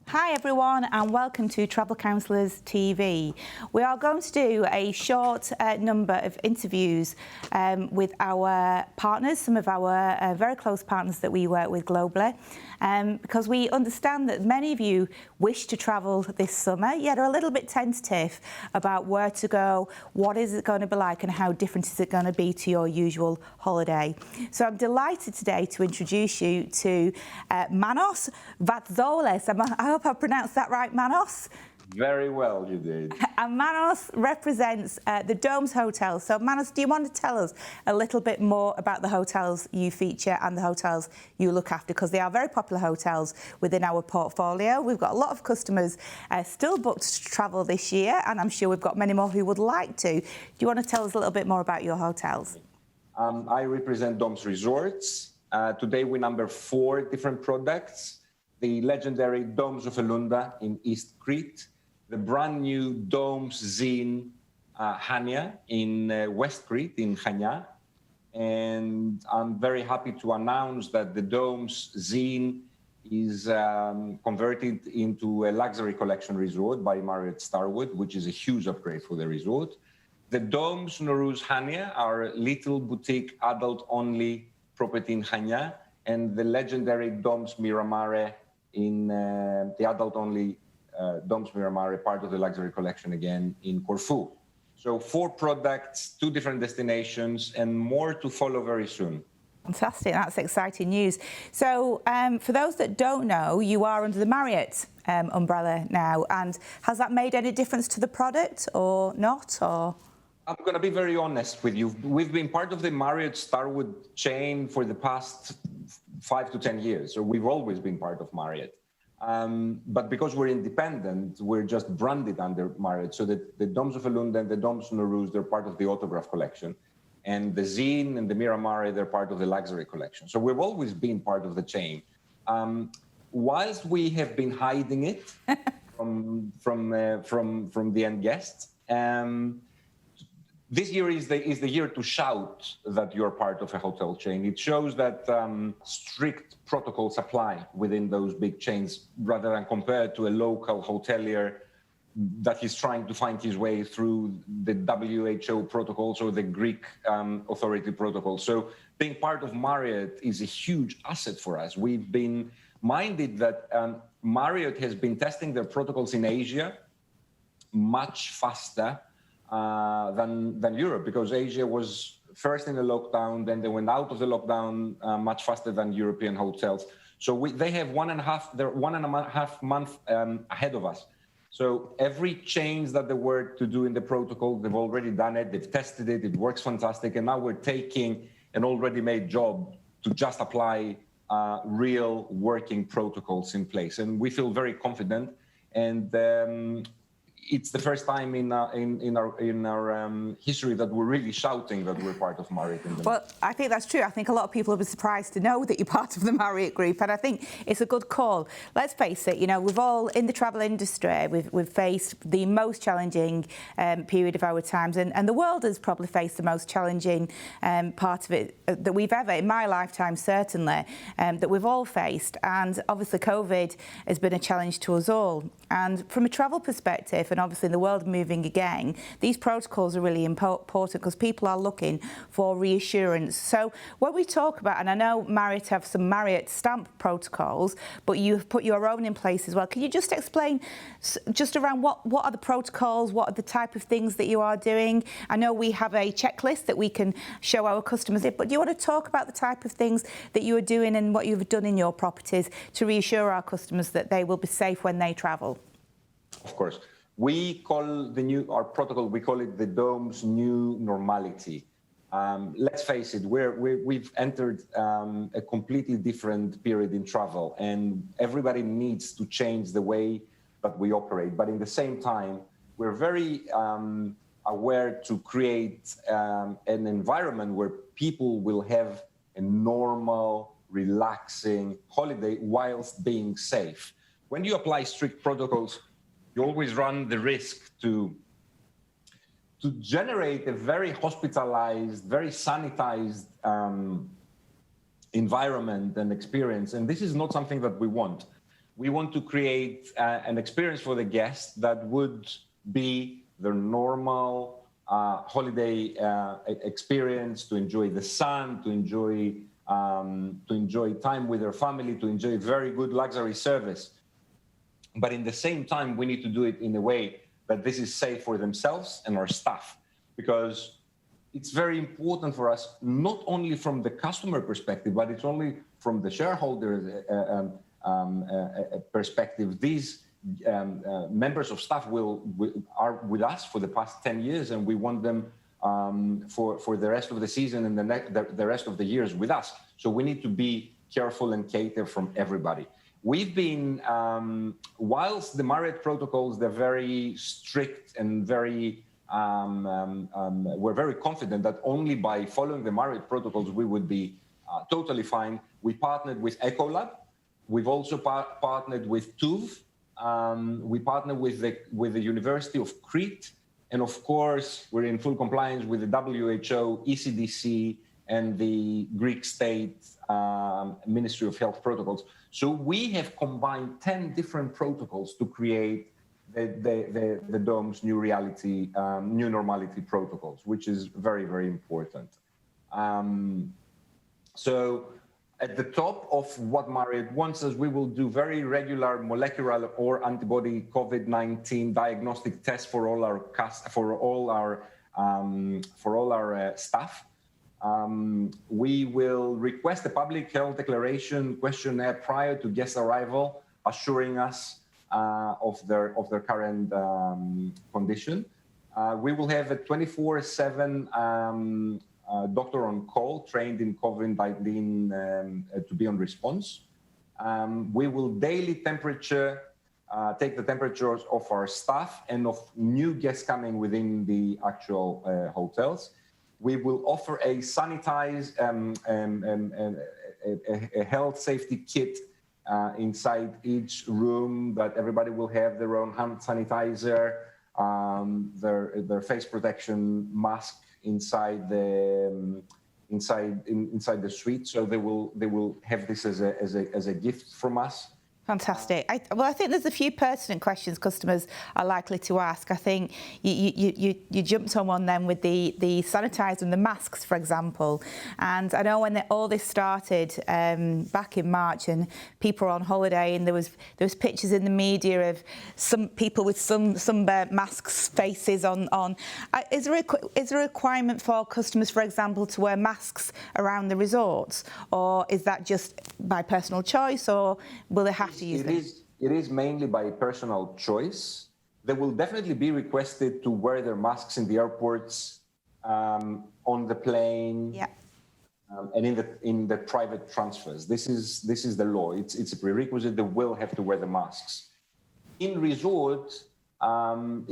Hi everyone and welcome to Travel Counsellors TV. We are going to do a short number of interviews with our partners, some of our very close partners that we work with globally, because we understand that many of you wish to travel this summer, yet are a little bit tentative about where to go, what is it going to be like and how different is it going to be to your usual holiday. So I'm delighted today to introduce you to Manos Vatzoles. I hope I pronounced that right, Manos. Very well, you did. And Manos represents the Domes Hotel. So Manos, do you want to tell us a little bit more about the hotels you feature and the hotels you look after? Because they are very popular hotels within our portfolio. We've got a lot of customers still booked to travel this year, and I'm sure we've got many more who would like to. Do you want to tell us a little bit more about your hotels? I represent Domes Resorts. Today we number 4 different products. The legendary Domes of Elunda in East Crete, the brand new Domes Zine Hania in West Crete, in Chania. And I'm very happy to announce that the Domes Zine is converted into a luxury collection resort by Marriott Starwood, which is a huge upgrade for the resort. The Domes Nowruz Hania are little boutique adult-only property in Chania, and the legendary Domes Miramare in the adult-only Domes Miramare, part of the luxury collection again in Corfu. So 4 products, 2 different destinations, and more to follow very soon. Fantastic, that's exciting news. So for those that don't know, you are under the Marriott umbrella now, and has that made any difference to the product or not? Or I'm going to be very honest with you. We've been part of the Marriott Starwood chain for the past 5 to 10 years. So we've always been part of Marriott. But because we're independent, we're just branded under Marriott. So that the Domes of Elunda and the Domes Nowruz, they're part of the Autograph collection. And the Zine and the Miramare, they're part of the luxury collection. So we've always been part of the chain. Whilst we have been hiding it from the end guests, this year is the year to shout that you're part of a hotel chain. It shows that strict protocols apply within those big chains, rather than compared to a local hotelier that is trying to find his way through the WHO protocols or the Greek authority protocols. So being part of Marriott is a huge asset for us. We've been minded that Marriott has been testing their protocols in Asia much faster than Europe, because Asia was first in the lockdown, then they went out of the lockdown much faster than European hotels. So they have they're 1.5 months ahead of us. So every change that they were to do in the protocol, they've already done it, they've tested it, it works fantastic. And now we're taking an already made job to just apply real working protocols in place. And we feel very confident. And it's the first time in our history that we're really shouting that we're part of Marriott. Well, I think that's true. I think a lot of people will be surprised to know that you're part of the Marriott Group, and I think it's a good call. Let's face it, you know, we've all, in the travel industry, we've faced the most challenging period of our times, and the world has probably faced the most challenging part of it that we've ever, in my lifetime certainly, that we've all faced. And obviously COVID has been a challenge to us all. And from a travel perspective, and obviously in the world moving again, these protocols are really important because people are looking for reassurance. So when we talk about, and I know Marriott have some Marriott stamp protocols, but you've put your own in place as well. Can you just explain just around what are the protocols, what are the type of things that you are doing? I know we have a checklist that we can show our customers, but do you want to talk about the type of things that you are doing and what you've done in your properties to reassure our customers that they will be safe when they travel? Of course. We call our protocol, we call it the Dome's new normality. Let's face it, we've entered a completely different period in travel, and everybody needs to change the way that we operate. But in the same time, we're very aware to create an environment where people will have a normal, relaxing holiday whilst being safe. When you apply strict protocols, you always run the risk to generate a very hospitalized, very sanitized environment and experience. And this is not something that we want. We want to create an experience for the guests that would be their normal holiday experience, to enjoy the sun, to enjoy time with their family, to enjoy very good luxury service. But in the same time, we need to do it in a way that this is safe for themselves and our staff, because it's very important for us, not only from the customer perspective, but it's only from the shareholder perspective. These members of staff are with us for the past 10 years, and we want them for the rest of the season and the rest of the years with us. So we need to be careful and cater from everybody. We've been, whilst the Marriott protocols, they're very strict and very, we're very confident that only by following the Marriott protocols, we would be totally fine. We partnered with Ecolab. We've also partnered with TUV. We partnered with the University of Crete. And of course, we're in full compliance with the WHO, ECDC, and the Greek state Ministry of Health protocols. So we have combined 10 different protocols to create the Dome's new reality, new normality protocols, which is very, very important. So at the top of what Marriott wants us, we will do very regular molecular or antibody COVID-19 diagnostic tests for all our staff. We will request a public health declaration questionnaire prior to guest arrival, assuring us of their current condition. We will have a 24/7 doctor on call, trained in COVID-19 to be on response. We will daily take the temperatures of our staff and of new guests coming within the actual hotels. We will offer a sanitized, a health safety kit inside each room, that everybody will have their own hand sanitizer, their face protection mask inside the suite. So they will have this as a gift from us. Fantastic. I think there's a few pertinent questions customers are likely to ask. I think you jumped on one then with the sanitizer and the masks, for example. And I know when all this started back in March, and people were on holiday, and there was pictures in the media of some people with sunburnt masks, faces on. Is there a requirement for customers, for example, to wear masks around the resorts, or is that just by personal choice, or will they have to use them? It is mainly by personal choice. They will definitely be requested to wear their masks in the airports, on the plane, and in the private transfers. This is the law. It's a prerequisite. They will have to wear the masks. In resort,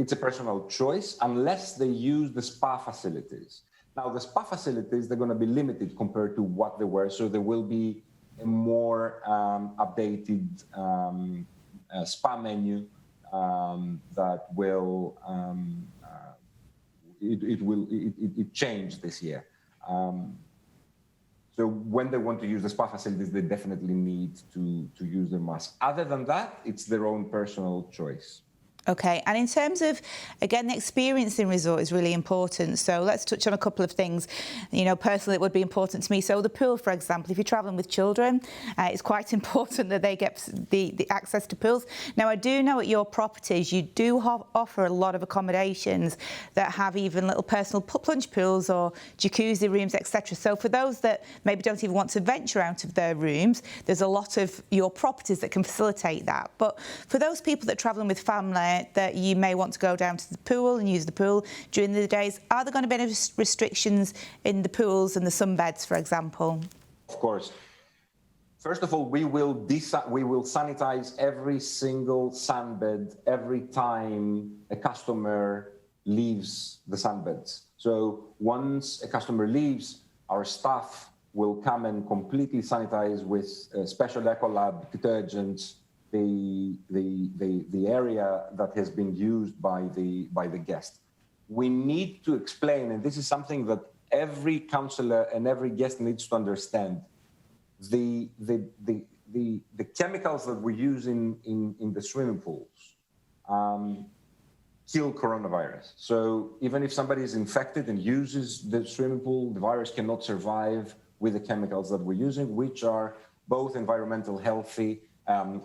it's a personal choice unless they use the spa facilities. Now, the spa facilities, they're going to be limited compared to what they were, so there will be a more updated spa menu that will it changed this year. So when they want to use the spa facilities, they definitely need to use their mask. Other than that, it's their own personal choice. Okay, and in terms of, again, the experience in resort is really important. So let's touch on a couple of things. You know, personally, it would be important to me. So the pool, for example, if you're travelling with children, it's quite important that they get the access to pools. Now, I do know at your properties, you do offer a lot of accommodations that have even little personal plunge pools or jacuzzi rooms, etc. So for those that maybe don't even want to venture out of their rooms, there's a lot of your properties that can facilitate that. But for those people that are travelling with family, that you may want to go down to the pool and use the pool during the days, are there going to be any restrictions in the pools and the sunbeds, for example? Of course. First of all, we will sanitize every single sunbed every time a customer leaves the sunbeds. So once a customer leaves, our staff will come and completely sanitize with special Ecolab detergents the area that has been used by the guest. We need to explain, and this is something that every counselor and every guest needs to understand. The the chemicals that we use in the swimming pools kill coronavirus. So even if somebody is infected and uses the swimming pool, the virus cannot survive with the chemicals that we're using, which are both environmental healthy,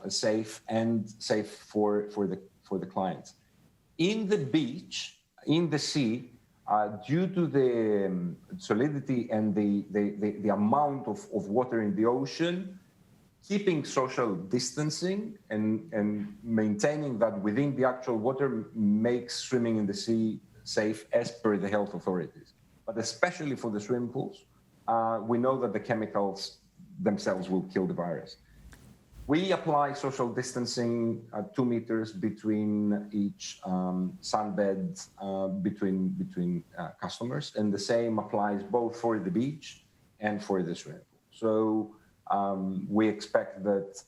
safe, and safe for the clients. In the beach, in the sea, due to the solidity and the amount of water in the ocean, keeping social distancing and maintaining that within the actual water makes swimming in the sea safe as per the health authorities. But especially for the swimming pools, we know that the chemicals themselves will kill the virus. We apply social distancing 2 meters between each sunbed between customers, and the same applies both for the beach and for the swimming pool. So we expect that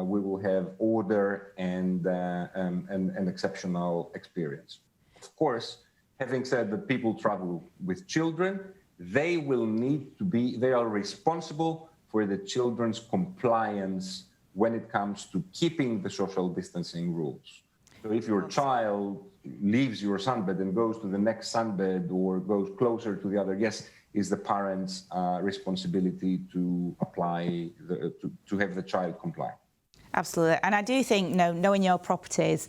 we will have order and an exceptional experience. Of course, having said that people travel with children, they are responsible for the children's compliance when it comes to keeping the social distancing rules. So if your child leaves your sunbed and goes to the next sunbed or goes closer to the other guest, is the parent's responsibility to apply, to have the child comply. Absolutely, and I do think, knowing your properties,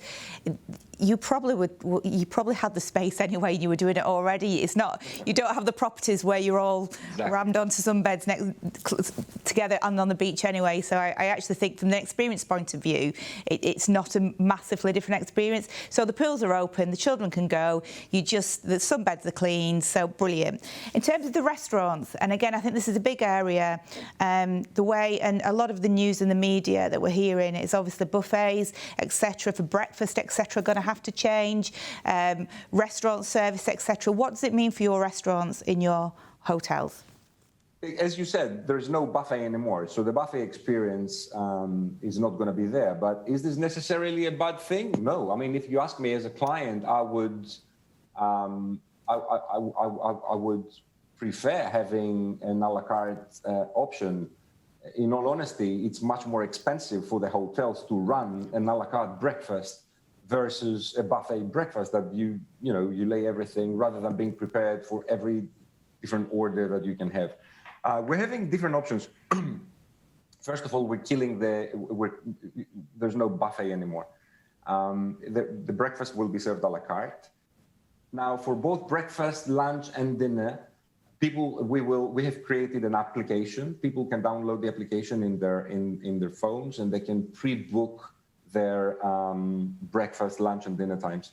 you probably had the space anyway. You were doing it already. It's not, you don't have the properties where you're all rammed onto some beds together and on the beach anyway. So I actually think, from the experience point of view, it's not a massively different experience. So the pools are open, the children can go. Some beds are clean, so brilliant. In terms of the restaurants, and again, I think this is a big area. The way, and a lot of the news and the media that we're hearing is obviously buffets, etc., for breakfast, etc., going to have to change, restaurant service, etc. What does it mean for your restaurants in your hotels? As you said, there's no buffet anymore, so the buffet experience is not going to be there. But is this necessarily a bad thing? No. I mean, if you ask me as a client, I would prefer having an a la carte option. In all honesty, it's much more expensive for the hotels to run an a la carte breakfast versus a buffet breakfast that you lay everything, rather than being prepared for every different order that you can have. We're having different options. First of all, there's no buffet anymore. The breakfast will be served a la carte. Now, for both breakfast, lunch, and dinner, we have created an application. People can download the application in their phones, and they can pre-book their breakfast, lunch, and dinner times.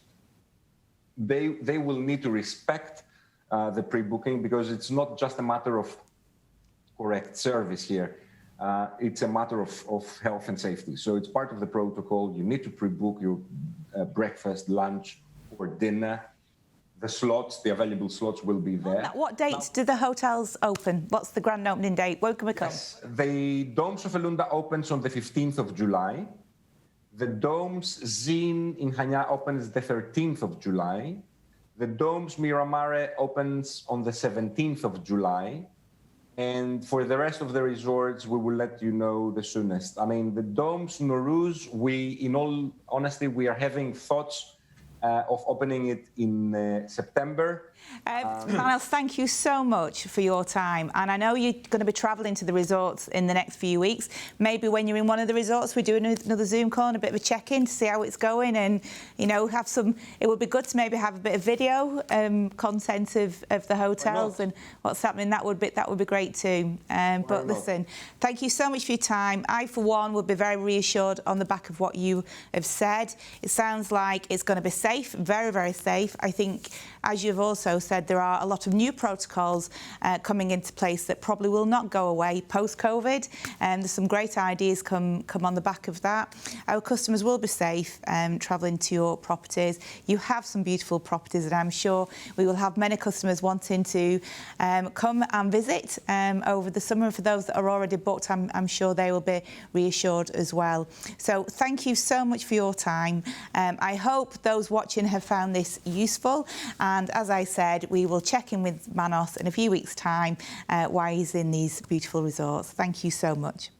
They will need to respect the pre-booking, because it's not just a matter of correct service here. It's a matter of health and safety. So it's part of the protocol. You need to pre-book your breakfast, lunch, or dinner. The available slots will be there. What dates do the hotels open? What's the grand opening date? When can we come? Yes, the Domes of Elunda opens on the 15th of July. The Domes Zin in Chania opens the 13th of July. The Domes Miramare opens on the 17th of July. And for the rest of the resorts, we will let you know the soonest. I mean, the Domes Nowruz, in all honesty, we are having thoughts of opening it in September. Manos, thank you so much for your time. And I know you're going to be travelling to the resorts in the next few weeks. Maybe when you're in one of the resorts, we do another Zoom call and a bit of a check-in to see how it's going, and have some. It would be good to maybe have a bit of video content of the hotels and what's happening. That would be great too. But listen, thank you so much for your time. I, for one, will be very reassured on the back of what you have said. It sounds like it's going to be safe, very, very safe. I think, as you've also said, there are a lot of new protocols coming into place that probably will not go away post-COVID. There's some great ideas come on the back of that. Our customers will be safe travelling to your properties. You have some beautiful properties, and I'm sure we will have many customers wanting to come and visit over the summer. For those that are already booked, I'm sure they will be reassured as well. So thank you so much for your time. I hope those watching have found this useful, and as I said, we will check in with Manos in a few weeks' time while he's in these beautiful resorts. Thank you so much.